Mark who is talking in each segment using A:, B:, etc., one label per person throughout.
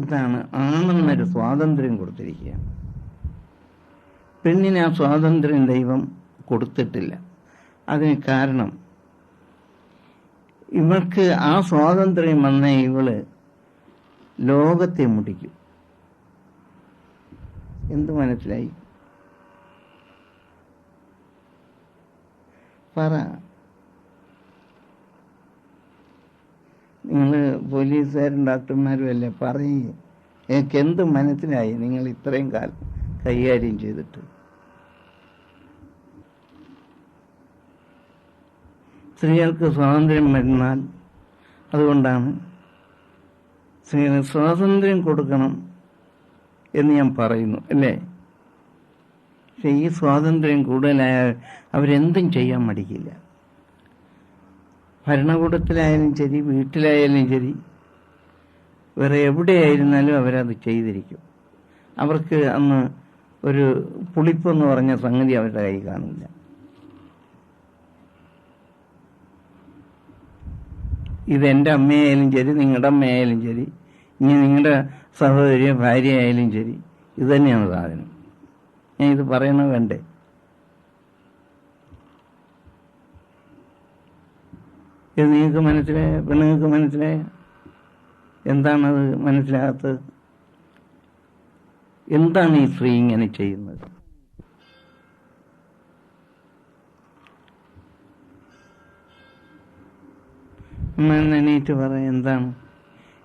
A: എന്താണ്, ആണെന്നൊരു സ്വാതന്ത്ര്യം കൊടുത്തിരിക്കുകയാണ്. പെണ്ണിന് ആ സ്വാതന്ത്ര്യം ദൈവം കൊടുത്തിട്ടില്ല. അതിന് കാരണം ഇവൾക്ക് ആ സ്വാതന്ത്ര്യം വന്ന ഇവള് ലോകത്തെ മുടിക്കും. എന്ത് മനസ്സിലായി? പറ. നിങ്ങൾ പോലീസുകാരും ഡോക്ടർമാരും അല്ലേ, പറയേ. എനിക്ക് എന്ത് മനസ്സിലായി നിങ്ങൾ ഇത്രയും കാലം കൈകാര്യം ചെയ്തിട്ട്? സ്ത്രീകൾക്ക് സ്വാതന്ത്ര്യം വരുന്നാൽ അതുകൊണ്ടാണ് സ്ത്രീകൾക്ക് സ്വാതന്ത്ര്യം കൊടുക്കണം എന്ന് ഞാൻ പറയുന്നു, അല്ലേ? പക്ഷെ ഈ സ്വാതന്ത്ര്യം കൂടുതലായാൽ അവരെന്തും ചെയ്യാൻ മടിക്കില്ല. ഭരണകൂടത്തിലായാലും ശരി, വീട്ടിലായാലും ശരി, വേറെ എവിടെയായിരുന്നാലും അവരത് ചെയ്തിരിക്കും. അവർക്ക് അന്ന് ഒരു പുളിപ്പെന്ന് പറഞ്ഞ സംഗതി അവരുടെ കൈ കാണില്ല. ഇതെൻ്റെ അമ്മയായാലും ശരി, നിങ്ങളുടെ അമ്മയായാലും ശരി, ഇനി നിങ്ങളുടെ സഹോദരിയ ഭാര്യ ആയാലും ശരി, ഇത് തന്നെയാണ് സാധനം. ഞാൻ ഇത് പറയണ വേണ്ടേ? ഇത് നിങ്ങൾക്ക് മനസ്സിലായ? പെണ്ണുങ്ങൾക്ക് മനസ്സിലായ? എന്താണത് മനസ്സിലാകാത്തത്? എന്താണ് ഈ സ്ത്രീ ഇങ്ങനെ ചെയ്യുന്നത്? എണീറ്റ് പറ,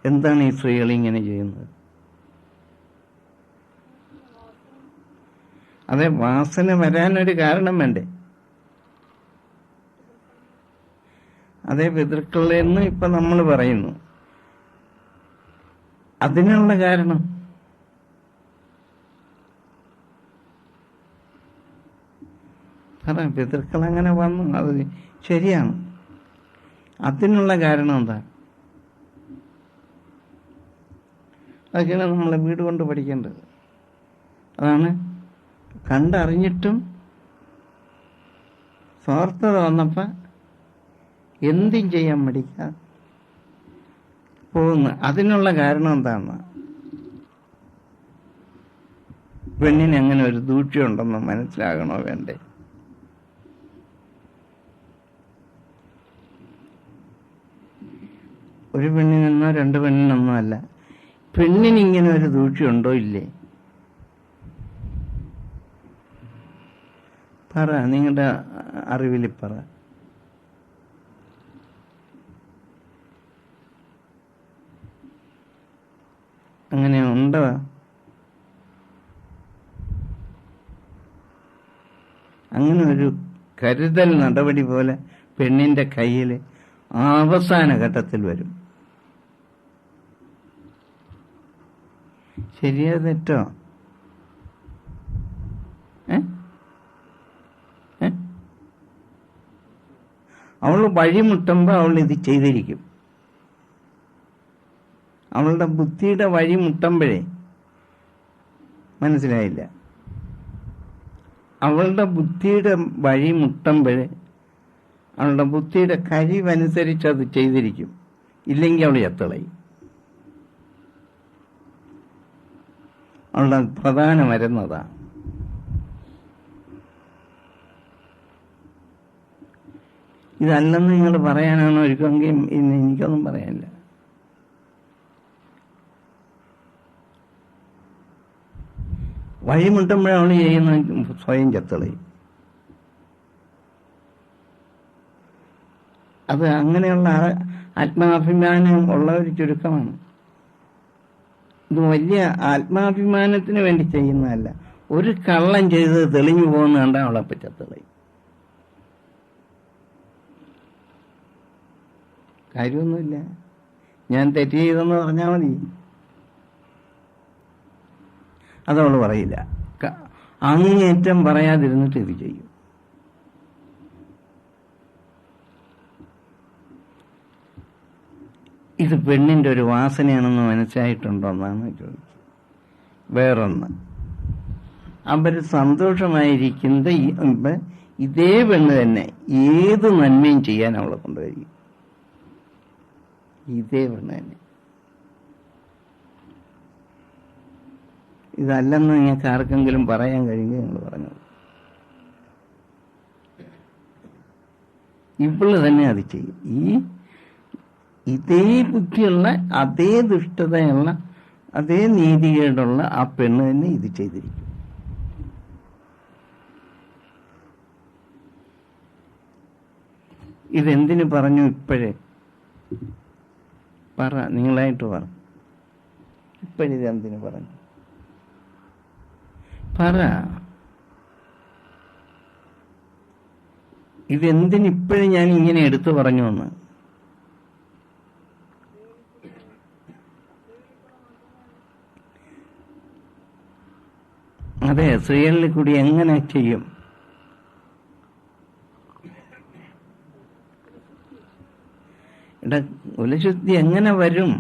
A: എന്താണ് ഈ സ്ത്രീകൾ ഇങ്ങനെ ചെയ്യുന്നത്? അതെ, വാസന വരാനൊരു കാരണം വേണ്ടേ? അതേ, പിതൃക്കളെന്ന് ഇപ്പൊ നമ്മൾ പറയുന്നു. അതിനുള്ള കാരണം പറ. പിതൃക്കൾ അങ്ങനെ വന്നു, അത് ശരിയാണ്. അതിനുള്ള കാരണം എന്താ? അതൊക്കെയാണ് നമ്മളെ വീട് കൊണ്ട് പഠിക്കേണ്ടത്. അതാണ് കണ്ടറിഞ്ഞിട്ടും സ്വാർത്ഥത വന്നപ്പോൾ എന്തും ചെയ്യാൻ മടിക്കാൻ പോകുന്നു. അതിനുള്ള കാരണം എന്താണ്? പെണ്ണിന് അങ്ങനെ ഒരു ദൂഷ്യമുണ്ടെന്ന് മനസ്സിലാകണോ വേണ്ടേ? ഒരു പെണ്ണിനെന്നോ രണ്ട് പെണ്ണിനൊന്നോ അല്ല, പെണ്ണിനിങ്ങനെ ഒരു ദൂഷ്യമുണ്ടോ ഇല്ലേ? പറ, നിങ്ങളുടെ അറിവിൽ പറ. അങ്ങനെ ഉണ്ടോ? അങ്ങനെ ഒരു കരുതൽ നടപടി പോലെ പെണ്ണിന്റെ കയ്യിൽ അവസാന ഘട്ടത്തിൽ വരും. ശരിയോ തെറ്റോ? അവൾ വഴിമുട്ടുമ്പോൾ അവൾ ഇത് ചെയ്തിരിക്കും. അവളുടെ ബുദ്ധിയുടെ വഴിമുട്ടുമ്പോഴേ, മനസ്സിലായില്ല? അവളുടെ ബുദ്ധിയുടെ വഴിമുട്ടുമ്പോഴേ, അവളുടെ ബുദ്ധിയുടെ കഴിവനുസരിച്ച് അത് ചെയ്തിരിക്കും. ഇല്ലെങ്കിൽ അവൾ ചത്തളയും. അവളുടെ പ്രധാന മരുന്നതാണ്. ഇതല്ലെന്ന് നിങ്ങൾ പറയാനാണോ ഒരുക്കെങ്കിൽ ഇന്ന് എനിക്കൊന്നും പറയാനില്ല. വഴിമുട്ടുമ്പോഴേ അവൾ ചെയ്യുന്ന സ്വയം ചത്തളയും. അത് അങ്ങനെയുള്ള ആത്മാഭിമാനം ഉള്ള ഒരു ചുരുക്കമാണ്. ഇത് വലിയ ആത്മാഭിമാനത്തിന് വേണ്ടി ചെയ്യുന്നതല്ല. ഒരു കള്ളം ചെയ്ത് തെളിഞ്ഞു പോകുന്ന കണ്ടാൽ അവളപ്പം ചത്തളയും. കാര്യമൊന്നുമില്ല, ഞാൻ തെറ്റ് ചെയ്തെന്ന് പറഞ്ഞാൽ മതി. അതവൾ പറയില്ല. അങ്ങേറ്റം പറയാതിരുന്നിട്ട് ഇത് ചെയ്യും. ഇത് പെണ്ണിന്റെ ഒരു വാസനയാണെന്ന് മനസ്സിലായിട്ടുണ്ടോ എന്നാണ് ചോദിച്ചത്. വേറൊന്ന്, അവർ സന്തോഷമായിരിക്കുന്നത് ഇതേ പെണ്ണ് തന്നെ ഏത് നന്മയും ചെയ്യാൻ അവളെ കൊണ്ടുവരും. ഇതേ പെണ്ണ് തന്നെ. ഇതല്ലെന്ന് നിങ്ങൾക്ക് ആർക്കെങ്കിലും പറയാൻ കഴിയുമെങ്കിൽ നിങ്ങൾ പറഞ്ഞത്. ഇവള് തന്നെ അത് ചെയ്യും. ഇതേ ബുദ്ധിയുള്ള, അതേ ദുഷ്ടതയുള്ള, അതേ നീതികേടുള്ള ആ പെണ്ണ് തന്നെ ഇത് ചെയ്തിരിക്കും. ഇതെന്തിനു പറഞ്ഞു ഇപ്പോഴേ? പറ, നിങ്ങളായിട്ട് പറ. ഇപ്പോഴിതെന്തിനു പറഞ്ഞു? പറ. ഇതെന്തിനിപ്പോഴും ഞാൻ ഇങ്ങനെ എടുത്തു പറഞ്ഞു എന്ന്? അതെ, സ്ത്രീകളിൽ കൂടി എങ്ങനെ ചെയ്യും? കുലശുദ്ധി എങ്ങനെ വരും?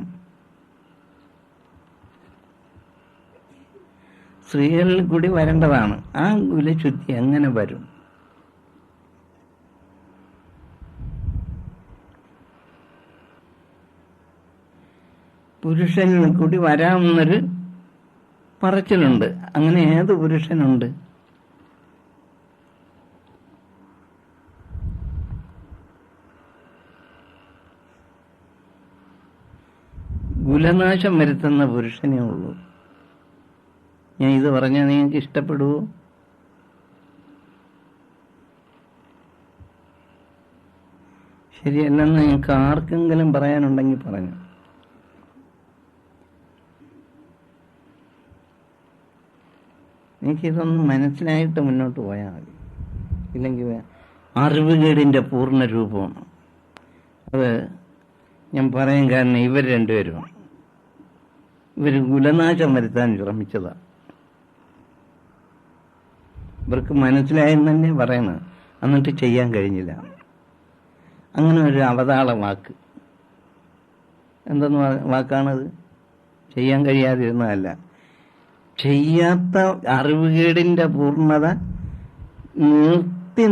A: സ്ത്രീകളിൽ കൂടി വരേണ്ടതാണ്. ആ കുലശുദ്ധി എങ്ങനെ വരും? പുരുഷനിൽ കൂടി വരാമെന്നൊരു പറച്ചിലുണ്ട്. അങ്ങനെ ഏത് പുരുഷനുണ്ട്? കുലനാശം വരുത്തുന്ന പുരുഷനേ ഉള്ളൂ. ഞാൻ ഇത് പറഞ്ഞാൽ നിങ്ങൾക്ക് ഇഷ്ടപ്പെടുവോ? ശരിയല്ലെന്ന് നിങ്ങൾക്ക് ആർക്കെങ്കിലും പറയാനുണ്ടെങ്കിൽ പറഞ്ഞു. എനിക്കിതൊന്ന് മനസ്സിലായിട്ട് മുന്നോട്ട് പോയാൽ മതി. ഇല്ലെങ്കിൽ അറിവുകേടിൻ്റെ പൂർണ്ണ രൂപമാണ് അത്. ഞാൻ പറയാൻ കാരണം ഇവർ രണ്ടുപേരുമാണ്. ഇവർ കുലനാശം വരുത്താൻ ശ്രമിച്ചതാണ്. ഇവർക്ക് മനസ്സിലായെന്ന് തന്നെ പറയണം, എന്നിട്ട് ചെയ്യാൻ കഴിഞ്ഞില്ല. അങ്ങനെ ഒരു അവതാള വാക്ക്, എന്തെന്ന് വാക്കാണത്? ചെയ്യാൻ കഴിയാതിരുന്നതല്ല, ചെയ്യാത്ത അറിവുകേടിൻ്റെ പൂർണ്ണത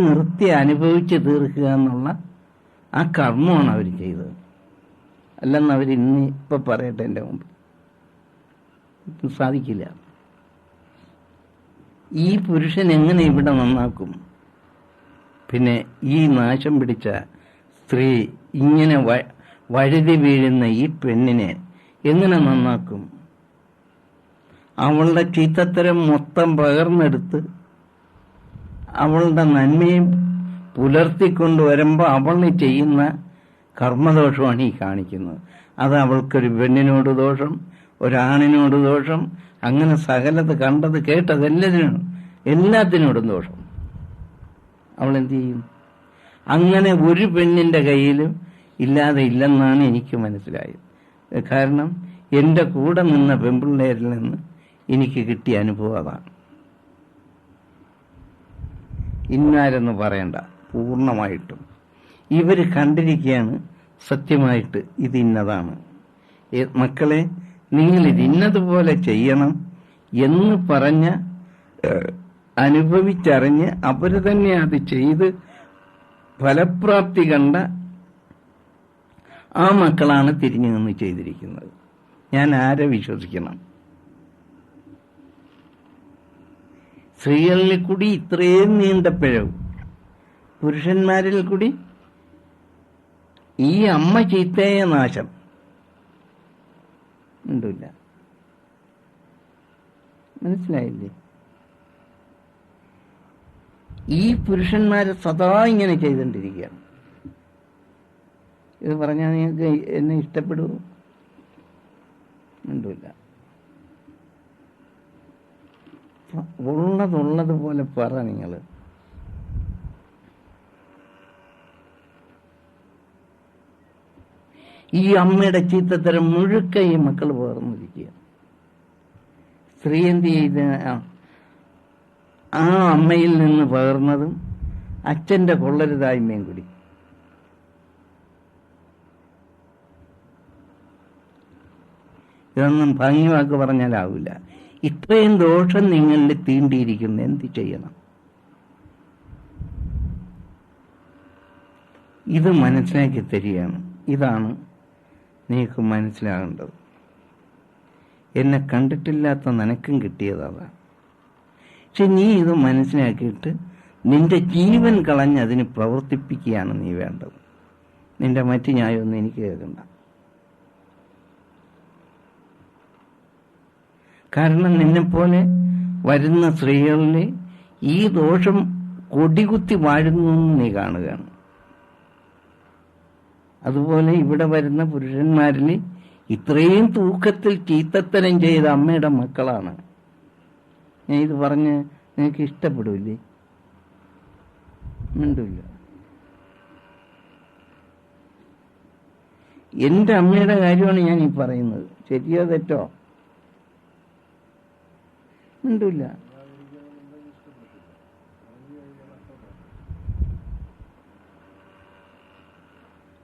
A: നിർത്തി അനുഭവിച്ച് തീർക്കുക എന്നുള്ള ആ കർമ്മമാണ് അവർ ചെയ്തത്. അല്ലെന്ന് അവർ ഇപ്പം പറയട്ടെ എൻ്റെ മുമ്പ്. സാധിക്കില്ല. ഈ പുരുഷൻ എങ്ങനെ ഇവിടെ നന്നാക്കും? പിന്നെ ഈ നാശം പിടിച്ച സ്ത്രീ, ഇങ്ങനെ വഴുതി വീഴുന്ന ഈ പെണ്ണിനെ എങ്ങനെ നന്നാക്കും? അവളുടെ ചീത്തത്തരം മൊത്തം പകർന്നെടുത്ത് അവളുടെ നന്മയും പുലർത്തിക്കൊണ്ടുവരുമ്പോൾ അവൾ ചെയ്യുന്ന കർമ്മദോഷമാണ് ഈ കാണിക്കുന്നത്. അത് അവൾക്കൊരു പെണ്ണിനോട് ദോഷം, ഒരാണിനോട് ദോഷം, അങ്ങനെ സകലത് കണ്ടത് കേട്ടത് എല്ലാത്തിനോടും ദോഷം. അവൾ എന്ത് ചെയ്യും? അങ്ങനെ ഒരു പെണ്ണിൻ്റെ കയ്യിലും ഇല്ലാതെ ഇല്ലെന്നാണ് എനിക്ക് മനസ്സിലായത്. കാരണം എൻ്റെ കൂടെ നിന്ന പെൺപിള്ളേരിൽ നിന്ന് എനിക്ക് കിട്ടിയ അനുഭവം അതാണ്. ഇന്നാരെന്ന് പറയണ്ട, പൂർണ്ണമായിട്ടും ഇവർ കണ്ടിരിക്കുകയാണ് സത്യമായിട്ട് ഇത് ഇന്നതാണ്. മക്കളെ, നിങ്ങളിത് ഇന്നതുപോലെ ചെയ്യണം എന്ന് പറഞ്ഞ് അനുഭവിച്ചറിഞ്ഞ് അവർ തന്നെ അത് ചെയ്ത് ഫലപ്രാപ്തി കണ്ട ആ മക്കളാണ് തിരിഞ്ഞു നിന്ന് ചെയ്തിരിക്കുന്നത്. ഞാൻ ആരെ വിശ്വസിക്കണം? സ്ത്രീകളിൽ കൂടി ഇത്രയും നീണ്ട പിഴവ്, പുരുഷന്മാരിൽ കൂടി ഈ അമ്മ ചീത്തയ നാശം ഉണ്ടില്ല. മനസ്സിലായില്ലേ? ഈ പുരുഷന്മാരെ സദാ ഇങ്ങനെ ചെയ്തുകൊണ്ടിരിക്കുകയാണ്. ഇത് പറഞ്ഞാൽ നിങ്ങൾക്ക് എന്നെ ഇഷ്ടപ്പെടുമോ? ഉണ്ടില്ല. ഉള്ളതുപോലെ പറ നിങ്ങൾ. ഈ അമ്മയുടെ ചീത്തത്തരം മുഴുക്ക ഈ മക്കൾ പകർന്നിരിക്കുക. സ്ത്രീ എന്ത് ചെയ്ത് ആ അമ്മയിൽ നിന്ന് പകർന്നതും അച്ഛൻ്റെ കൊള്ളരുതായ്മയും കൂടി. ഇതൊന്നും ഭംഗി വാക്ക് പറഞ്ഞാലാവില്ല. ഇത്രയും ദോഷം നിങ്ങളിൽ തീണ്ടിയിരിക്കുന്നു, എന്ത് ചെയ്യണം? ഇത് മനസ്സിലാക്കി തരികയാണ്. ഇതാണ് നിങ്ങൾക്ക് മനസ്സിലാകേണ്ടത്. എന്നെ കണ്ടിട്ടില്ലാത്ത നിനക്കും കിട്ടിയതാണ്. പക്ഷെ നീ ഇത് മനസ്സിലാക്കിയിട്ട് നിന്റെ ജീവൻ കളഞ്ഞ് അതിന് പ്രവർത്തിപ്പിക്കുകയാണ് നീ വേണ്ടത്. നിന്റെ മറ്റു ന്യായമൊന്നും എനിക്ക് കേൾക്കണ്ട. കാരണം നിന്നെപ്പോലെ വരുന്ന സ്ത്രീകളിൽ ഈ ദോഷം കൊടികുത്തി വാഴുന്നു നീ കാണുകയാണ്. അതുപോലെ ഇവിടെ വരുന്ന പുരുഷന്മാരിൽ ഇത്രയും തൂക്കത്തിൽ ചീത്തത്തരം ചെയ്ത അമ്മയുടെ മക്കളാണ്. ഞാൻ ഇത് പറഞ്ഞ് നിനക്ക് ഇഷ്ടപ്പെടില്ലേ? മിണ്ടില്ല. എൻ്റെ അമ്മയുടെ കാര്യമാണ് ഞാൻ ഈ പറയുന്നത്. ശരിയോ തെറ്റോ? മിണ്ടില്ല.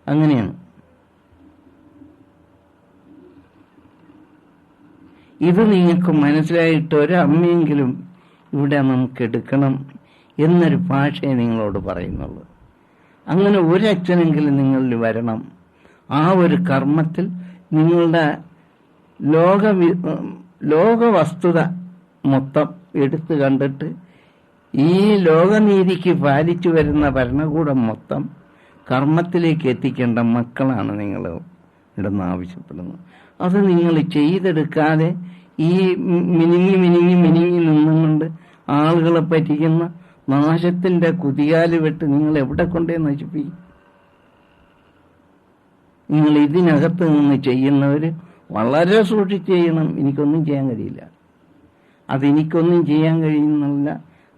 A: അങ്ങനെയാണ്. ഇത് നിങ്ങൾക്ക് മനസ്സിലായിട്ട് ഒരമ്മയെങ്കിലും ഇവിടെ നമുക്ക് എടുക്കണം എന്നൊരു ഭാഷയെ നിങ്ങളോട് പറയുന്നുള്ളൂ. അങ്ങനെ ഒരച്ഛനെങ്കിലും നിങ്ങളിൽ വരണം. ആ ഒരു കർമ്മത്തിൽ നിങ്ങളുടെ ലോകവസ്തുത മൊത്തം എടുത്തു കണ്ടിട്ട് ഈ ലോകനീതിക്ക് പാലിച്ചു വരുന്ന ഭരണകൂടം മൊത്തം കർമ്മത്തിലേക്ക് എത്തിക്കേണ്ട മക്കളാണ് നിങ്ങൾ ഇവിടുന്ന് ആവശ്യപ്പെടുന്നത്. അത് നിങ്ങൾ ചെയ്തെടുക്കാതെ ഈ മിനിങ്ങി നിന്നുകൊണ്ട് ആളുകളെ പറ്റിക്കുന്ന നാശത്തിന്റെ കുതികാല് വെട്ട് നിങ്ങൾ എവിടെ കൊണ്ടേ നശിപ്പിക്കും? നിങ്ങൾ ഇതിനകത്ത് നിന്ന് ചെയ്യുന്നവർ വളരെ സൂക്ഷിച്ച് ചെയ്യണം. എനിക്കൊന്നും ചെയ്യാൻ കഴിയില്ല. അതെനിക്കൊന്നും ചെയ്യാൻ കഴിയുന്നില്ല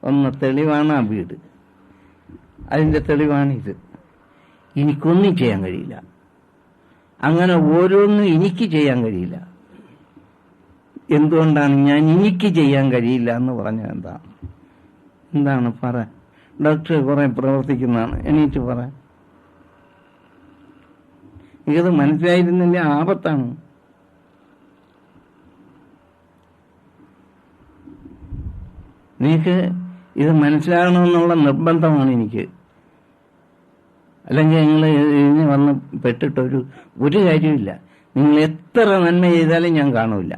A: ഒന്ന് തെളിവാണ് ആ വീട്. അതിൻ്റെ തെളിവാണിത്. എനിക്കൊന്നും ചെയ്യാൻ കഴിയില്ല. അങ്ങനെ ഓരോന്നും എനിക്ക് ചെയ്യാൻ കഴിയില്ല. എന്തുകൊണ്ടാണ് ഞാൻ എനിക്ക് ചെയ്യാൻ കഴിയില്ല എന്ന് പറഞ്ഞത്? എന്താണ് പറ. ഡോക്ടർ കുറെ പ്രവർത്തിക്കുന്നതാണ്, എണീറ്റ് പറ. ഇത് മനസ്സിലായിരുന്നില്ല, ആപത്താണ്. നിങ്ങൾക്ക് ഇത് മനസ്സിലാകണമെന്നുള്ള നിർബന്ധമാണ് എനിക്ക്. അല്ലെങ്കിൽ നിങ്ങൾ ഇതിന് വന്ന് പെട്ടിട്ടൊരു കാര്യമില്ല. നിങ്ങൾ എത്ര നന്മ ചെയ്താലും ഞാൻ കാണൂല.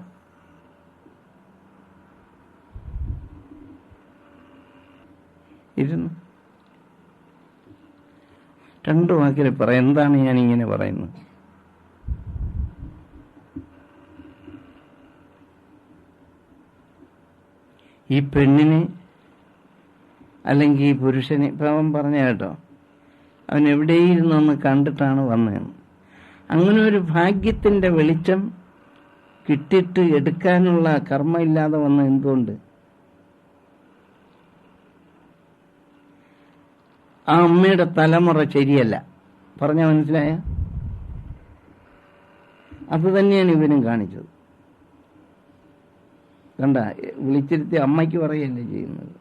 A: ഇരുന്നു രണ്ടു വാക്കിൽ പറയാം. എന്താണ് ഞാൻ ഇങ്ങനെ പറയുന്നത്? ഈ പെണ്ണിന് അല്ലെങ്കിൽ ഈ പുരുഷന്, ഇപ്പം അവൻ പറഞ്ഞ കേട്ടോ, അവൻ എവിടെയിരുന്നൊന്ന് കണ്ടിട്ടാണ് വന്നതെന്ന്. അങ്ങനെ ഒരു ഭാഗ്യത്തിൻ്റെ വെളിച്ചം കിട്ടിയിട്ട് എടുക്കാനുള്ള കർമ്മ ഇല്ലാതെ വന്ന എന്തുകൊണ്ട്? ആ അമ്മയുടെ തലമുറ ശരിയല്ല. പറഞ്ഞ മനസ്സിലായ? അത് തന്നെയാണ് ഇവനും കാണിച്ചത്. കണ്ട, വിളിച്ചിരുത്തി അമ്മയ്ക്ക് പറയല്ലേ ചെയ്യുന്നത്.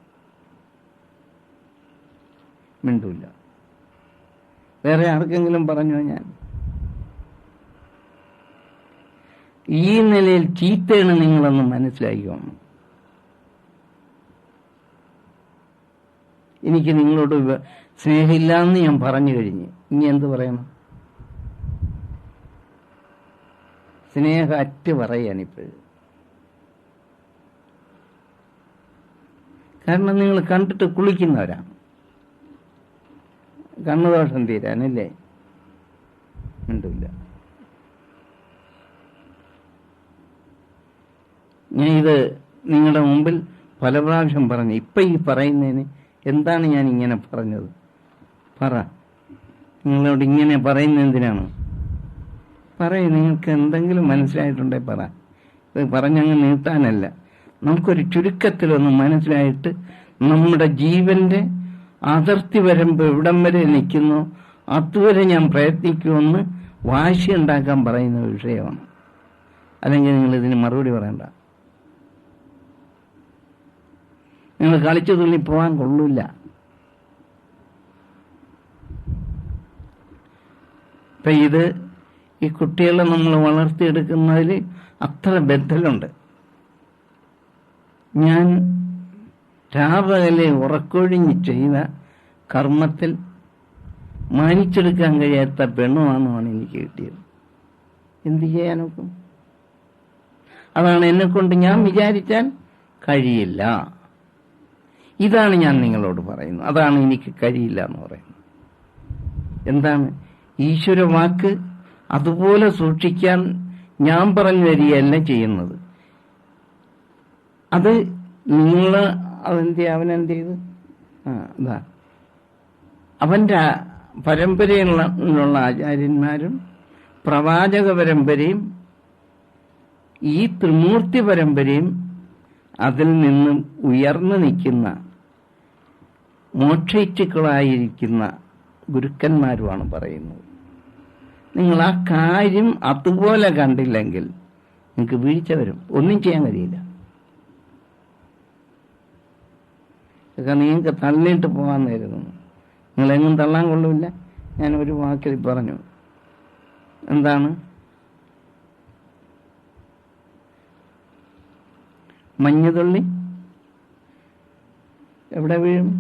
A: മിണ്ടൂല്ല. വേറെ ആർക്കെങ്കിലും പറഞ്ഞോ? ഞാൻ ഈ നിലയിൽ ചീത്തയാണ് നിങ്ങളൊന്ന് മനസ്സിലാക്കിക്കോണം. എനിക്ക് നിങ്ങളോട് സ്നേഹമില്ലാന്ന് ഞാൻ പറഞ്ഞു കഴിഞ്ഞ് ഇനി എന്ത് പറയണം? സ്നേഹം അറ്റ് പറയാനിപ്പോഴും. കാരണം നിങ്ങൾ കണ്ടിട്ട് കുളിക്കുന്നവരാണ്. കണ്ണുദോഷം തീരാനല്ലേ? ഉണ്ടില്ല. ഞാൻ ഇത് നിങ്ങളുടെ മുമ്പിൽ പല പ്രാവശ്യം പറഞ്ഞു. ഇപ്പം ഈ പറയുന്നതിന് എന്താണ് ഞാൻ ഇങ്ങനെ പറഞ്ഞത്? പറ. നിങ്ങളോട് ഇങ്ങനെ പറയുന്നത് എന്തിനാണ്? പറയും. നിങ്ങൾക്ക് എന്തെങ്കിലും മനസ്സിലായിട്ടുണ്ടെങ്കിൽ പറ. ഇത് പറഞ്ഞങ്ങ് നീട്ടാനല്ല. നമുക്കൊരു ചുരുക്കത്തിലൊന്ന് മനസ്സിലായിട്ട് നമ്മുടെ ജീവന്റെ അതിർത്തി വരുമ്പോൾ എവിടം വരെ നിൽക്കുന്നു അതുവരെ ഞാൻ പ്രയത്നിക്കുമെന്ന് വാശി ഉണ്ടാക്കാൻ പറയുന്ന വിഷയമാണ്. അല്ലെങ്കിൽ നിങ്ങൾ ഇതിന് മറുപടി പറയണ്ട. നിങ്ങൾ കളിച്ചു തുള്ളി പോകാൻ കൊള്ളില്ല. ഇപ്പം ഈ കുട്ടികളെ നമ്മൾ വളർത്തിയെടുക്കുന്നതിൽ അത്ര ബദ്ധലുണ്ട്. ഞാൻ രാപകലെ ഉറക്കൊഴിഞ്ഞ് ചെയ്ത കർമ്മത്തിൽ മാനിച്ചെടുക്കാൻ കഴിയാത്ത പെണ്ണുമാണെന്നാണ് എനിക്ക് കിട്ടിയത്. എന്ത് ചെയ്യാനൊക്കും? അതാണ് എന്നെക്കൊണ്ട് ഞാൻ വിചാരിച്ചാൽ കഴിയില്ല. ഇതാണ് ഞാൻ നിങ്ങളോട് പറയുന്നത്. അതാണ് എനിക്ക് കഴിയില്ല എന്ന് പറയുന്നത്. എന്താണ്? ഈശ്വര വാക്ക് അതുപോലെ സൂക്ഷിക്കാൻ ഞാൻ പറഞ്ഞു തരികയല്ല ചെയ്യുന്നത്. അത് നിങ്ങൾ അവനെന്ത് ചെയ്തു? അതാ അവന്റെ പരമ്പരയിലുള്ള ആചാര്യന്മാരും പ്രവാചക പരമ്പരയും ഈ ത്രിമൂർത്തി പരമ്പരയും അതിൽ നിന്നും ഉയർന്നു നിൽക്കുന്ന മോക്ഷയിച്ചുക്കളായിരിക്കുന്ന ഗുരുക്കന്മാരുമാണ് പറയുന്നത്. നിങ്ങൾ ആ കാര്യം അതുപോലെ കണ്ടില്ലെങ്കിൽ നിങ്ങൾക്ക് വീഴ്ച വരും, ഒന്നും ചെയ്യാൻ കഴിയില്ല. ഇതൊക്കെ നിങ്ങൾക്ക് തള്ളിയിട്ട് പോകാൻ നേരുന്നു. നിങ്ങളെങ്ങും തള്ളാൻ കൊള്ളില്ല. ഞാൻ ഒരു വാക്കിൽ പറഞ്ഞു. എന്താണ്? മഞ്ഞുതുള്ളി എവിടെ വീഴും?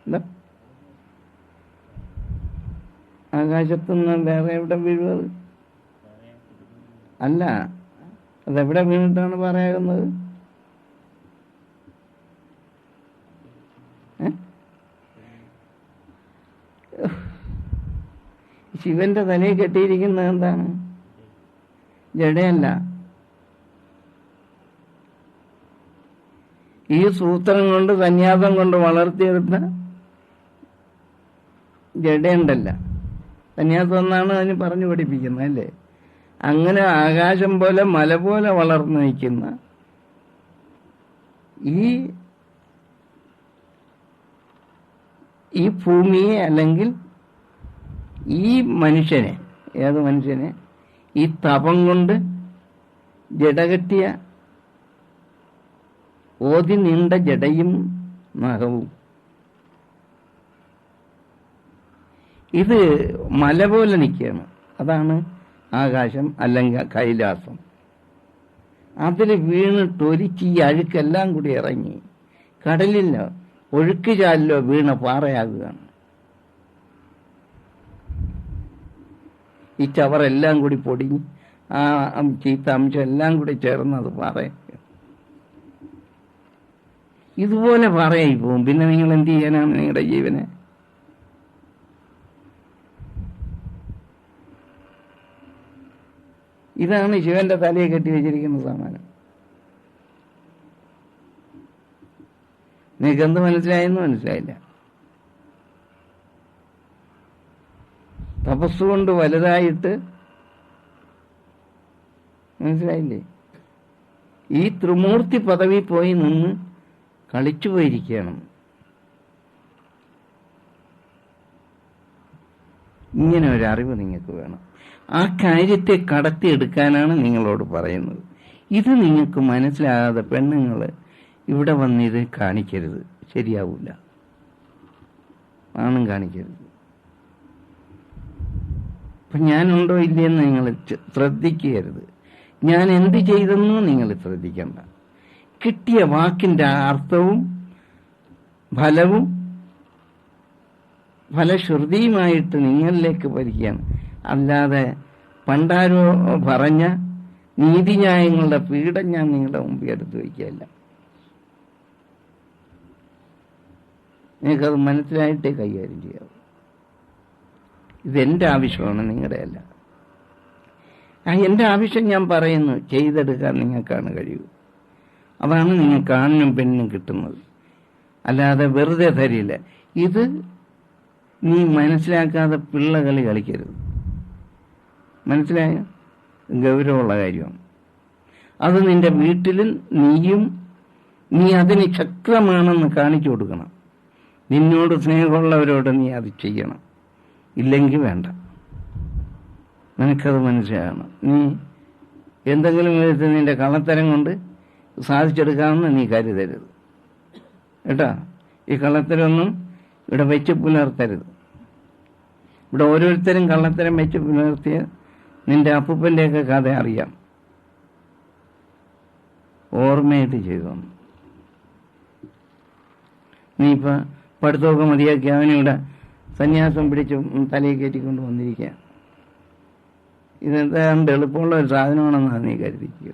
A: എന്താ? ആകാശത്തുനിന്ന് വേറെ എവിടെ വീഴുന്നത്? അല്ല, അതെവിടെ വീണിട്ടാണ് പറയാകുന്നത്? ശിവന്റെ തലയിൽ കെട്ടിയിരിക്കുന്നത് എന്താണ്? ജഡയല്ല. ഈ സൂത്രം കൊണ്ട് സന്യാസം കൊണ്ട് വളർത്തിയെടുത്ത ജഡയുണ്ടല്ല. സന്യാസം എന്നാണ് അതിന് പറഞ്ഞു പഠിപ്പിക്കുന്നത്, അല്ലേ? അങ്ങനെ ആകാശം പോലെ മല പോലെ വളർന്നു നിൽക്കുന്ന ഈ ഭൂമിയെ, അല്ലെങ്കിൽ ഈ മനുഷ്യനെ, ഏത് മനുഷ്യനെ? ഈ തപം കൊണ്ട് ജഡകെട്ടിയ ഓതി നീണ്ട ജടയും നഖവും, ഇത് മല പോലെ നിൽക്കുകയാണ്. അതാണ് ആകാശം, അല്ലെങ്കിൽ കൈലാസം. അതിൽ വീണിട്ട് ഒലിച്ച് ഈ അഴുക്കെല്ലാം കൂടി ഇറങ്ങി കടലിലോ ഒഴുക്ക് ചാലിലോ വീണ പാറയാകുകയാണ്. ഈ ചവറെല്ലാം കൂടി പൊടിഞ്ഞ് ആ ചീത്ത അംശം എല്ലാം കൂടി ചേർന്ന് അത് പാറയാക്കുക. ഇതുപോലെ പാറയായി പോവും. പിന്നെ നിങ്ങൾ എന്ത് ചെയ്യാനാണ് നിങ്ങളുടെ ജീവനെ? ഇതാണ് ശിവന്റെ തലയെ കെട്ടി വെച്ചിരിക്കുന്ന സാമാനം. നിനക്കെന്ത് മനസ്സിലായെന്ന് മനസ്സിലായില്ല. തപസ്സുകൊണ്ട് വലുതായിട്ട് മനസ്സിലായില്ലേ? ഈ ത്രിമൂർത്തി പദവി പോയി നിന്ന് കളിച്ചു പോയിരിക്കണം. ഇങ്ങനെ ഒരു അറിവ് നിങ്ങൾക്ക് വേണം. ആ കാര്യത്തെ കടത്തിയെടുക്കാനാണ് നിങ്ങളോട് പറയുന്നത്. ഇത് നിങ്ങൾക്ക് മനസ്സിലാകാതെ പെണ്ണുങ്ങൾ ഇവിടെ വന്നിത് കാണിക്കരുത്, ശരിയാവില്ല. ആണും കാണിക്കരുത്. അപ്പം ഞാനുണ്ടോ ഇല്ലയെന്ന് നിങ്ങൾ ശ്രദ്ധിക്കരുത്. ഞാൻ എന്ത് ചെയ്തെന്നോ നിങ്ങൾ ശ്രദ്ധിക്കണ്ട. കിട്ടിയ വാക്കിൻ്റെ അർത്ഥവും ഫലവും ഫലശ്രുതിയുമായിട്ട് നിങ്ങളിലേക്ക് വരികയാണ്. അല്ലാതെ പണ്ടാരോ പറഞ്ഞ നീതിന്യായങ്ങളുടെ പീഠം ഞാൻ നിങ്ങളുടെ മുമ്പിൽ എടുത്തു വയ്ക്കുകയല്ല. നിങ്ങൾക്കത് മനസ്സിലായിട്ടേ കൈകാര്യം ചെയ്യാവൂ. ഇതെൻ്റെ ആവശ്യമാണ്, നിങ്ങളുടെ അല്ല. എൻ്റെ ആവശ്യം ഞാൻ പറയുന്നു, ചെയ്തെടുക്കാൻ നിങ്ങൾക്കാണ് കഴിയൂ. അതാണ് നിങ്ങൾക്ക് ആണിനും പെണ്ണിനും കിട്ടുന്നത്. അല്ലാതെ വെറുതെ തരില്ല. ഇത് നീ മനസ്സിലാക്കാതെ പിള്ളകളി കളിക്കരുത്. മനസ്സിലായ? ഗൗരവമുള്ള കാര്യമാണ്. അത് നിന്റെ വീട്ടിലും നീ അതിന് ശക്തമാണെന്ന് കാണിച്ചു കൊടുക്കണം. നിന്നോട് സ്നേഹമുള്ളവരോട് നീ അത് ചെയ്യണം. ഇല്ലെങ്കിൽ വേണ്ട. നിനക്കത് മനസ്സിലാകണം. നീ എന്തെങ്കിലും വിധത്തിൽ നിന്റെ കള്ളത്തരം കൊണ്ട് സാധിച്ചെടുക്കാമെന്ന് നീ കരുതരുത് കേട്ടാ. ഈ കള്ളത്തരമൊന്നും ഇവിടെ വെച്ച് പുലർത്തരുത്. ഇവിടെ ഓരോരുത്തരും കള്ളത്തരം വെച്ച് പുലർത്തിയ നിന്റെ അപ്പൂപ്പൻ്റെയൊക്കെ കഥ അറിയാം. ഓർമ്മയായിട്ട് ചെയ്തു. നീ ഇപ്പം പഠിത്തമൊക്കെ മതിയാക്കി അവനിവിടെ സന്യാസം പിടിച്ച് തലയിൽ കയറ്റിക്കൊണ്ട് വന്നിരിക്കുക. ഇതെന്താണ്ട് എളുപ്പമുള്ള ഒരു സാധനമാണെന്നാണ് നീ കരുതിക്കുക.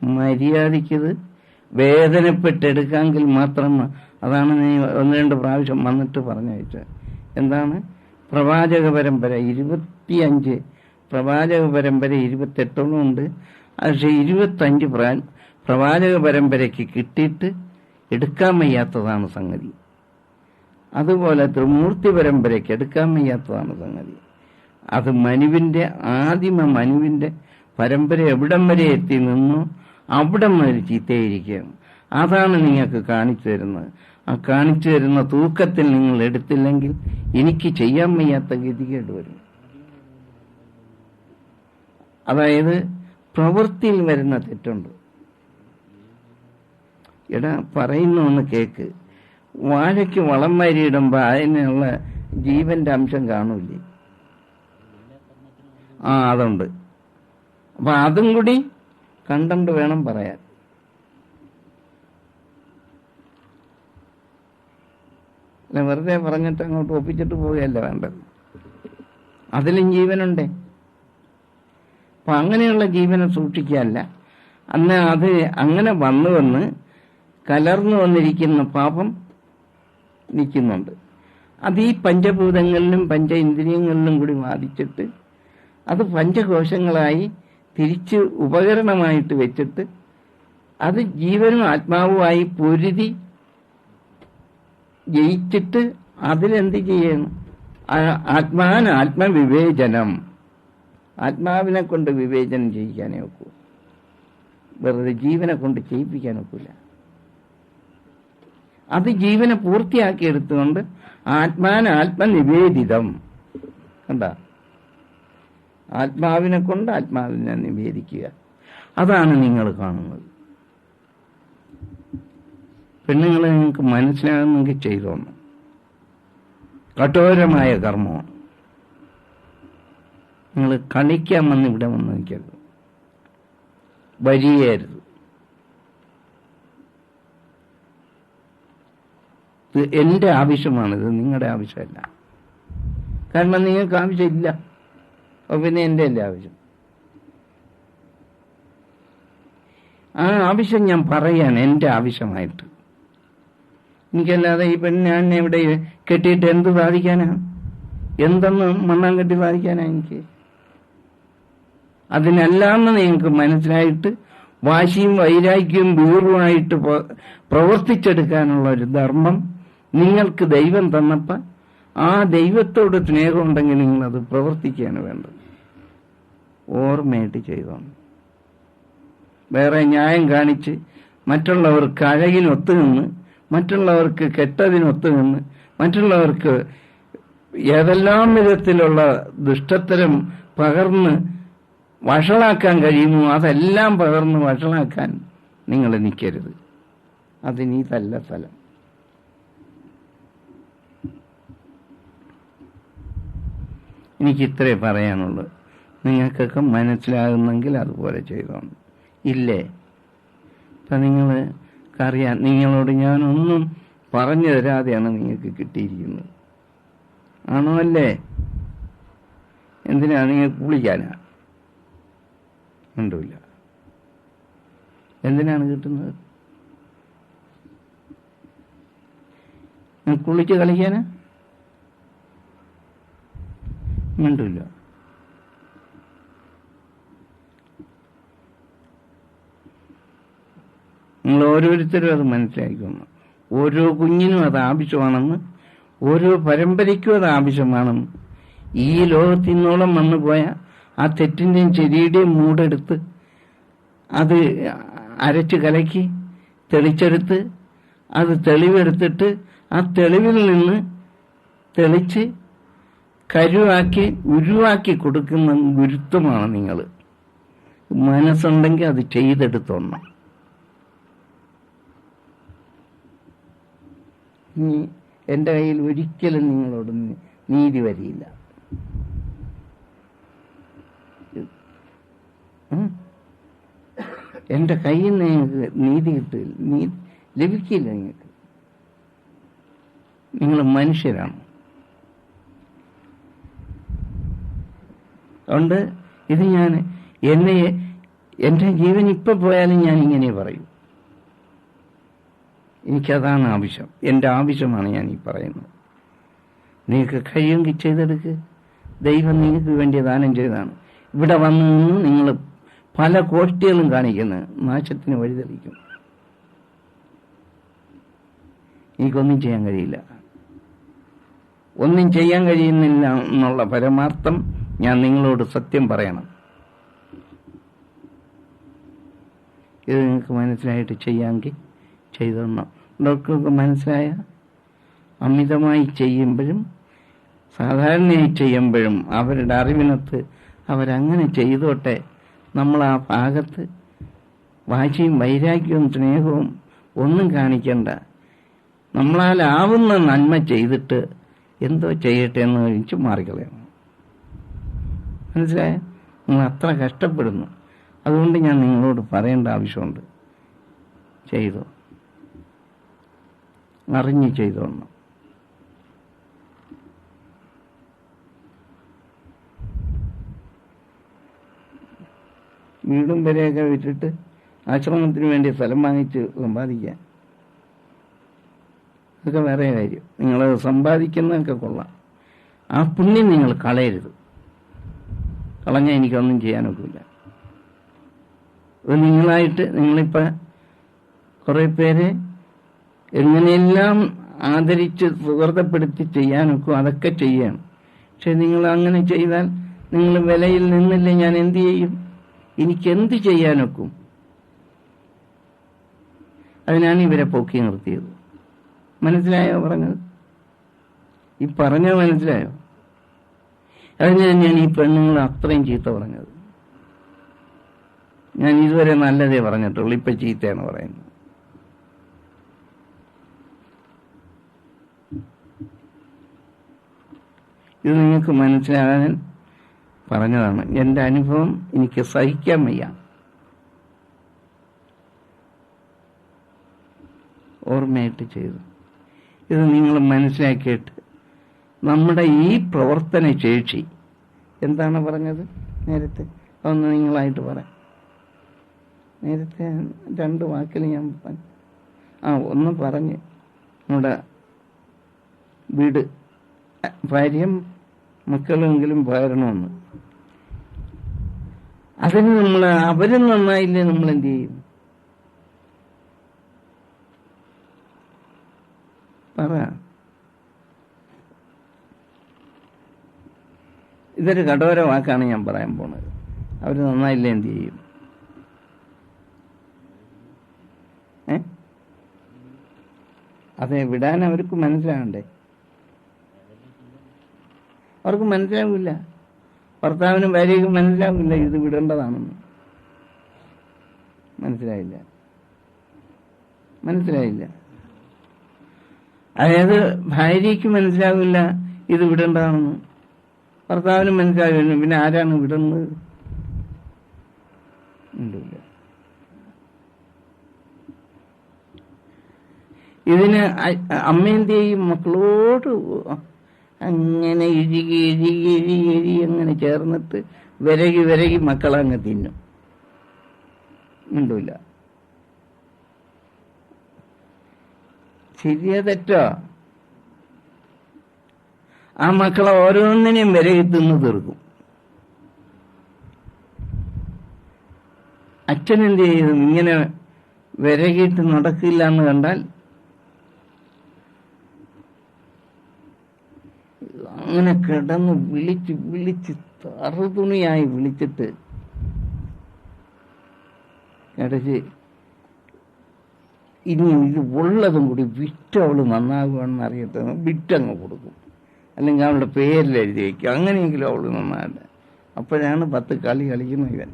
A: മര്യാദയ്ക്കത് വേദനപ്പെട്ടെടുക്കാമെങ്കിൽ മാത്രം. അതാണ് നീ 1-2 പ്രാവശ്യം വന്നിട്ട് പറഞ്ഞയച്ചത്. എന്താണ്? പ്രവാചക പരമ്പര 25, പ്രവാചക പരമ്പര 28 ഉണ്ട്. പക്ഷെ 25 പ്രവാചക പരമ്പരയ്ക്ക് കിട്ടിയിട്ട് എടുക്കാൻ വയ്യാത്തതാണ് സംഗതി. അതുപോലെ ത്രിമൂർത്തി പരമ്പരയ്ക്ക് എടുക്കാൻ വയ്യാത്തതാണ് സംഗതി. അത് ആദിമ മനുവിൻ്റെ പരമ്പര എവിടം വരെ എത്തി നിന്നു അവിടം വരെ ചീത്തയിരിക്കുകയാണ്. അതാണ് നിങ്ങൾക്ക് കാണിച്ചു തരുന്നത്. ആ കാണിച്ചു തരുന്ന തൂക്കത്തിൽ നിങ്ങൾ എടുത്തില്ലെങ്കിൽ എനിക്ക് ചെയ്യാൻ വയ്യാത്ത ഗതികേട് വരും. അതായത് പ്രവൃത്തിയിൽ വരുന്ന തെറ്റുണ്ട്. എടാ, പറയുന്നൊന്ന് കേക്ക്. വാഴയ്ക്ക് വളം വാരിയിടുമ്പോൾ അതിനുള്ള ജീവന്റെ അംശം കാണൂലേ? അതുണ്ട്. അപ്പൊ അതും കൂടി കണ്ടണ്ട് വേണം പറയാൻ. അല്ല, വെറുതെ പറഞ്ഞിട്ട് അങ്ങോട്ട് ഒപ്പിച്ചിട്ട് പോവുകയല്ല വേണ്ടത്. അതിലും ജീവനുണ്ടേ. അപ്പൊ അങ്ങനെയുള്ള ജീവനെ സൂക്ഷിക്കുകയല്ല. അന്ന് അത് അങ്ങനെ വന്ന് കലർന്നു വന്നിരിക്കുന്ന പാപം നിൽക്കുന്നുണ്ട്. അത് ഈ പഞ്ചഭൂതങ്ങളിലും പഞ്ച ഇന്ദ്രിയങ്ങളിലും കൂടി ബാധിച്ചിട്ട് അത് പഞ്ചകോശങ്ങളായി തിരിച്ച് ഉപകരണമായിട്ട് വെച്ചിട്ട് അത് ജീവനും ആത്മാവുമായി പൊരുതി ജയിച്ചിട്ട് അതിലെന്ത് ചെയ്യണം? ആത്മവിവേചനം. ആത്മാവിനെ കൊണ്ട് വിവേചനം ചെയ്യിക്കാനേ ഒക്കൂ. വെറുതെ ജീവനെ കൊണ്ട് ചെയ്യിപ്പിക്കാൻ ഒക്കില്ല. അത് ജീവനെ പൂർത്തിയാക്കിയെടുത്തുകൊണ്ട് ആത്മനിവേദിതം. കണ്ട, ആത്മാവിനെ കൊണ്ട് ആത്മാവിനെ നിവേദിക്കുക. അതാണ് നിങ്ങൾ കാണുന്നത്. പെണ്ണുങ്ങളെ നിങ്ങൾക്ക് മനസ്സിലാകുന്നെങ്കിൽ ചെയ്തോണം. കഠോരമായ കർമ്മമാണ്. നിങ്ങൾ കളിക്കാൻ വന്ന് ഇവിടെ വന്ന് നിൽക്കരുത്, വരിയരുത്. ഇത് എൻ്റെ ആവശ്യമാണിത്, നിങ്ങളുടെ ആവശ്യമല്ല. കാരണം നിങ്ങൾക്ക് ആവശ്യമില്ല. അപ്പോൾ പിന്നെ എൻ്റെ അല്ലേ ആവശ്യം? ആ ആവശ്യം ഞാൻ പറയാണ്, എൻ്റെ ആവശ്യമായിട്ട്. എനിക്കല്ലാതെ ഈ ഞാൻ ഇവിടെ കെട്ടിയിട്ട് എന്ത് സാധിക്കാനാ? എന്തെന്ന് മണ്ണാൻ കെട്ടി സാധിക്കാനാ എനിക്ക്? അതിനല്ലാന്ന് നിങ്ങൾക്ക് മനസ്സിലായിട്ട് വാശിയും വൈരാഗ്യവും വീറുമായിട്ട് പ്രവർത്തിച്ചെടുക്കാനുള്ള ഒരു ധർമ്മം നിങ്ങൾക്ക് ദൈവം തന്നപ്പോൾ ആ ദൈവത്തോട് സ്നേഹമുണ്ടെങ്കിൽ നിങ്ങളത് പ്രവർത്തിക്കുകയാണ് വേണ്ടത്. ഓർമ്മയായിട്ട് ചെയ്തോണം. വേറെ ന്യായം കാണിച്ച് മറ്റുള്ളവർക്ക് അഴകിനൊത്തു നിന്ന്, മറ്റുള്ളവർക്ക് കെട്ടതിനൊത്തു നിന്ന്, മറ്റുള്ളവർക്ക് ഏതെല്ലാം വിധത്തിലുള്ള ദുഷ്ടത്തരം പകർന്ന് വഷളാക്കാൻ കഴിയുമോ അതെല്ലാം പകർന്ന് വഷളാക്കാൻ നിങ്ങൾ നിൽക്കരുത്. അതിനീതല്ല സ്ഥലം. എനിക്കിത്രേ പറയാനുള്ളൂ. നിങ്ങൾക്കൊക്കെ മനസ്സിലാകുന്നെങ്കിൽ അതുപോലെ ചെയ്തോണം. ഇല്ലേ? ഇപ്പം നിങ്ങൾക്കറിയാം, നിങ്ങളോട് ഞാനൊന്നും പറഞ്ഞു തരാതെയാണ് നിങ്ങൾക്ക് കിട്ടിയിരിക്കുന്നത്. ആണോ? അല്ലേ? എന്തിനാ? നിങ്ങൾ കുളിക്കാനാ? ഉണ്ടില്ല. എന്തിനാണ് കിട്ടുന്നത്? കുളിച്ച് കളിക്കാനാ? മിണ്ടില്ല. നിങ്ങൾ ഓരോരുത്തരും അത് മനസ്സിലാക്കണം. ഓരോ കുഞ്ഞിനും അത് ആവശ്യമാണെന്ന്, ഓരോ പരമ്പരയ്ക്കും അത് ആവശ്യമാണെന്ന്. ഈ ലോകത്തിൽ നിന്നോളം വന്നുപോയ ആ തെറ്റിൻ്റെയും ശരിയുടെയും മൂടെടുത്ത് അത് അരച്ച് കലക്കി തെളിച്ചെടുത്ത് അത് തെളിവെടുത്തിട്ട് ആ തെളിവിൽ നിന്ന് തെളിച്ച് കരുവാക്കി ഉരുവാക്കി കൊടുക്കുന്ന ഗുരുത്വമാണ് നിങ്ങൾ. മനസ്സുണ്ടെങ്കിൽ അത് ചെയ്തെടുത്തോണം. എൻ്റെ കയ്യിൽ ഒരിക്കലും നിങ്ങളോട് നീതി വരിയില്ല. എൻ്റെ കയ്യിൽ നിന്ന് നിങ്ങൾക്ക് നീതി കിട്ടില്ല, ലഭിക്കില്ല. നിങ്ങൾക്ക് നിങ്ങൾ മനുഷ്യരാണ്. അതുകൊണ്ട് ഇത് ഞാൻ എൻ്റെ ജീവൻ ഇപ്പം പോയാലും ഞാൻ ഇങ്ങനെ പറയും. എനിക്കതാണ് ആവശ്യം, എൻ്റെ ആവശ്യമാണ് ഞാൻ ഈ പറയുന്നത്. നിങ്ങൾക്ക് കഴിയുമെങ്കിൽ ചെയ്തെടുക്ക്. ദൈവം നിങ്ങൾക്ക് വേണ്ടി ദാനം ചെയ്തതാണ്. ഇവിടെ വന്നു നിന്ന് നിങ്ങൾ പല കോഷ്ടികളും കാണിക്കുന്നത് നാശത്തിന് വഴിതെളിക്കും. എനിക്കൊന്നും ചെയ്യാൻ കഴിയില്ല, ഒന്നും ചെയ്യാൻ കഴിയുന്നില്ല എന്നുള്ള പരമാർത്ഥം ഞാൻ നിങ്ങളോട് സത്യം പറയണം. ഇത് നിങ്ങൾക്ക് മനസ്സിലായിട്ട് ചെയ്യാമെങ്കിൽ ചെയ്തോണം. ഡോക്ടർക്ക് മനസ്സിലായ അമിതമായി ചെയ്യുമ്പോഴും സാധാരണയായി ചെയ്യുമ്പോഴും അവരുടെ അറിവിനൊത്ത് അവരങ്ങനെ ചെയ്തോട്ടെ. നമ്മൾ ആ ഭാഗത്ത് വാശിയും വൈരാഗ്യവും സ്നേഹവും ഒന്നും കാണിക്കണ്ട. നമ്മളാലാവുന്ന നന്മ ചെയ്തിട്ട് എന്തോ ചെയ്യട്ടെ എന്ന് കഴിച്ച് മാറിക്കളയണം. മനസ്സിലായ? നിങ്ങൾ അത്ര കഷ്ടപ്പെടുന്നു. അതുകൊണ്ട് ഞാൻ നിങ്ങളോട് പറയേണ്ട ആവശ്യമുണ്ട്. ചെയ്തോ, അറിഞ്ഞ് ചെയ്തോണം. വീടും വരെയൊക്കെ വിറ്റിട്ട് ആശ്രമത്തിന് വേണ്ടി സ്ഥലം വാങ്ങിച്ച് സമ്പാദിക്കാൻ, അതൊക്കെ വേറെ കാര്യം. നിങ്ങൾ സമ്പാദിക്കുന്നതൊക്കെ കൊള്ളാം. ആ പുണ്യം നിങ്ങൾ കളയരുത്. കളഞ്ഞാൽ എനിക്കൊന്നും ചെയ്യാനൊക്കില്ല. നിങ്ങളായിട്ട് നിങ്ങളിപ്പോൾ കുറേ പേര് എങ്ങനെയെല്ലാം ആദരിച്ച് സുഹൃത്തപ്പെടുത്തി ചെയ്യാനൊക്കും അതൊക്കെ ചെയ്യണം. പക്ഷെ നിങ്ങൾ അങ്ങനെ ചെയ്താൽ നിങ്ങൾ വിലയിൽ നിന്നില്ലേ, ഞാൻ എന്ത് ചെയ്യും? എനിക്കെന്ത് ചെയ്യാനൊക്കും? അതിനാണ് ഇവരെ പൊക്കി നിർത്തിയത്. മനസ്സിലായോ പറഞ്ഞത്? ഈ പറഞ്ഞത് മനസ്സിലായോ? അതിന് തന്നെയാണ് ഈ പെണ്ണുങ്ങൾ അത്രയും ചീത്ത പറഞ്ഞത്. ഞാൻ ഇതുവരെ നല്ലതേ പറഞ്ഞിട്ടുള്ളൂ, ഇപ്പം ചീത്തയാണ് പറയുന്നത്. ഇത് നിങ്ങൾക്ക് മനസ്സിലാകാൻ പറഞ്ഞതാണ്. എൻ്റെ അനുഭവം എനിക്ക് സഹിക്കാൻ വയ്യ. ഓർമ്മയായിട്ട് ചെയ്തു. ഇത് നിങ്ങൾ മനസ്സിലാക്കിയിട്ട് നമ്മുടെ ഈ പ്രവർത്തന ശേഷി എന്താണ് പറഞ്ഞത് നേരത്തെ? അതൊന്ന് നിങ്ങളായിട്ട് പറയാം. നേരത്തെ 2 വാക്കിൽ ഞാൻ പറഞ്ഞു. ഒന്ന് പറഞ്ഞ് നമ്മുടെ വീട്, ഭാര്യയും മക്കളുമെങ്കിലും പകരണമെന്ന്. അതിന് അവരും നന്നായില്ലേ, നമ്മൾ എന്ത് ചെയ്യും? പറ. ഇതൊരു കടോര വാക്കാണ് ഞാൻ പറയാൻ പോണത്. അവർ നന്നായില്ലേ, എന്ത് ചെയ്യും? അതെ, വിടാൻ അവർക്ക് മനസ്സിലാകണ്ടേ? അവർക്ക് മനസ്സിലാവില്ല. ഭർത്താവിനും ഭാര്യയ്ക്കും മനസ്സിലാവില്ല ഇത് വിടേണ്ടതാണെന്ന്. മനസ്സിലായില്ല. അതായത് ഭാര്യയ്ക്ക് മനസ്സിലാവില്ല ഇത് വിടേണ്ടതാണെന്ന്, ഭർത്താവിനും മനസ്സിലാവില്ല. പിന്നെ ആരാണ് വിടുന്നത്? ഉണ്ടില്ല. ഇതിന് അമ്മയെന്ത് ചെയ്യും? മക്കളോട് അങ്ങനെ ഇഴുകി അങ്ങനെ ചേർന്നിട്ട് വിരകി മക്കളങ്ങ് തിന്നും. ഉണ്ടില്ല. ശരിയാ തെറ്റോ? ആ മക്കളെ ഓരോന്നിനെയും വിരകി തിന്ന് തീർക്കും. അച്ഛനെന്ത് ചെയ്തു? ഇങ്ങനെ വിരകിയിട്ട് നടക്കില്ല എന്ന് കണ്ടാൽ അങ്ങനെ കിടന്ന് വിളിച്ച് തറുതുണിയായി വിളിച്ചിട്ട് കിടച്ച് ഇനി ഇത് ഉള്ളതും കൂടി വിറ്റവള് നന്നാകുകയാണെന്ന് അറിയട്ടെ വിറ്റങ്ങ് കൊടുക്കും. അല്ലെങ്കിൽ അവളുടെ പേരിൽ എഴുതി വയ്ക്കും. അങ്ങനെയെങ്കിലും അവള് നന്നാകട്ടെ. അപ്പോഴാണ് 10 കളി കളിക്കുന്ന ഇവൻ.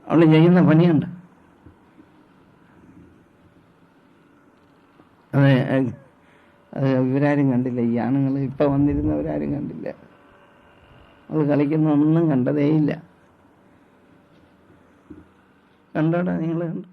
A: അവള് ചെയ്യുന്ന പണിയുണ്ട്. അത് ഇവരാരും കണ്ടില്ല. ഈ ആണുങ്ങൾ ഇപ്പം വന്നിരുന്നവരാരും കണ്ടില്ല. അവൾ കളിക്കുന്ന ഒന്നും കണ്ടതേയില്ല. കണ്ടോടാ നിങ്ങൾ? കണ്ടോ?